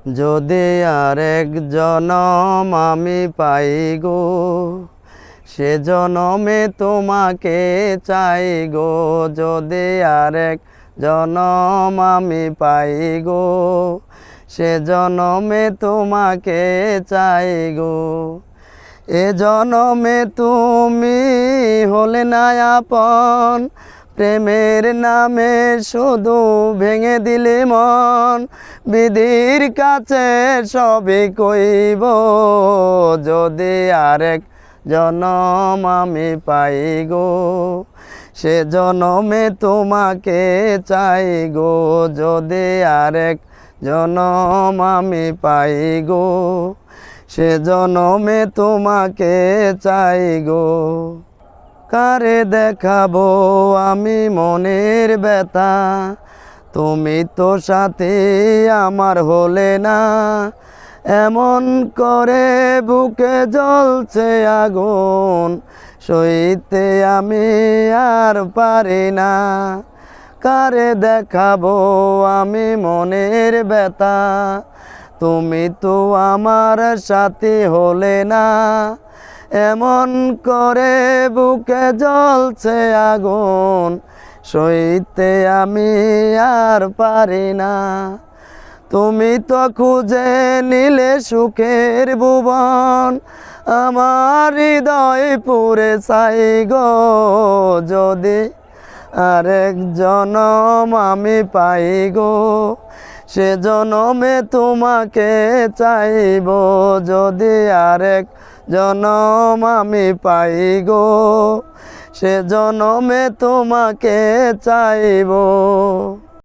যদি আরেক জনম আমি পাই গো, সে জনমে তোমাকে চাই গো। যদি আরেক জনম আমি পাই গো, সে জনমে তোমাকে চাই গো। এ জনমে তুমি হলে না আপন, প্রেমের নামে শুধু ভেঙে দিলে মন। বিধির কাছে সবই কইব, যদি আরেক জনম আমি পাই গো, সে জনমে তোমাকে চাই গো। যদি আরেক জনম আমি পাই গো, সে জনমে তোমাকে চাই গো। কারে দেখাবো আমি মনের ব্যথা, তুমি তো সাথে আমার হলে না। এমন করে বুকে জ্বলছে আগুন, সইতে আমি আর পারি না। কারে দেখাবো আমি মনের ব্যথা, তুমি তো আমার সাথী হলে না। এমন করে বুকে জ্বলছে আগুন, সইতে আমি আর পারি না। তুমি তো খুঁজে নিলে সুখের ভুবন, আমার হৃদয় পুরে চাই গো। যদি আরেক জনম আমি পাই গো, সে জনমে তোমাকে চাইব। যদি আরেক জনম আমি পাই গো, সে জনমে তোমাকে চাইব।